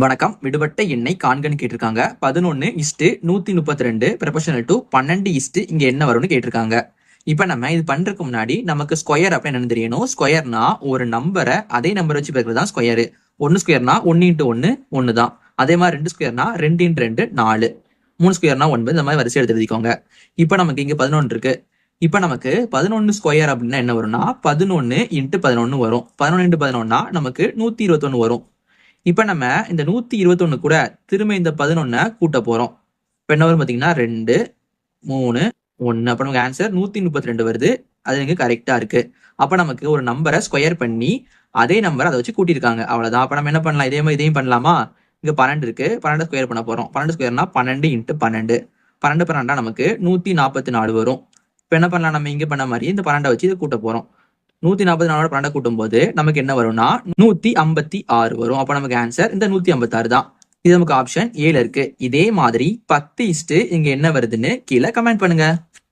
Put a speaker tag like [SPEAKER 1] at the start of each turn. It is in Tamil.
[SPEAKER 1] வணக்கம். விடுபட்ட எண்ணை காண்கன்னு கேட்டிருக்காங்க. 11:132 ப்ரொபோர்ஷனல் டு 12 இங்க என்ன வரும்னு கேட்டிருக்காங்க. இப்ப நம்ம இது பண்றதுக்கு முன்னாடி நமக்கு ஸ்கொயர் அப்ப என்னன்னு தெரியணும். ஸ்கொயர்னா ஒரு நம்பரை அதே நம்பர் வச்சு பெருக்கிறது தான் ஸ்கொயர். 1 ஸ்கொயர்னா 1 × 1 1 தான். அதே மாதிரி 2 ஸ்கொயர்னா 2 × 2 4, 3 ஸ்கொயர்னா 9. இந்த மாதிரி வரிசை எடுத்து எழுதிக்கோங்க. இப்ப நமக்கு இங்க 11 இருக்கு. இப்ப நமக்கு 11 ஸ்கொயர் அப்படின்னா என்ன வரும்னா 11 × 11 வரும். 11 × 11னா நமக்கு 121 வரும். இப்ப நம்ம இந்த 121 கூட திரும்ப இந்த 11 கூட்ட போறோம். இப்ப என்ன வரும் பாத்தீங்கன்னா 2 3 1. அப்ப நமக்கு ஆன்சர் 132 வருது. அது எனக்கு கரெக்டா இருக்கு. அப்ப நமக்கு ஒரு நம்பரை ஸ்கொயர் பண்ணி அதே நம்பரை அதை வச்சு கூட்டியிருக்காங்க. அவ்வளவுதான். அப்ப நம்ம என்ன பண்ணலாம், இதே மாதிரி இதையும் பண்ணலாமா? இங்க 12 இருக்கு. 12 ஸ்கொயர் பண்ண போறோம். 12 ஸ்கொயர்னா 12 × 12. 12 12 நமக்கு 144 வரும். இப்ப என்ன பண்ணலாம், நம்ம இங்க பண்ண மாதிரி இந்த 12 வச்சு இதை கூட்ட போறோம். 144 12 கூட்டும் போது நமக்கு என்ன வரும்னா 156 வரும். அப்ப நமக்கு ஆன்சர் இந்த 156 தான். இது நமக்கு ஆப்ஷன் ஏல இருக்கு. இதே மாதிரி 10 இங்க என்ன வருதுன்னு கீழே கமெண்ட் பண்ணுங்க.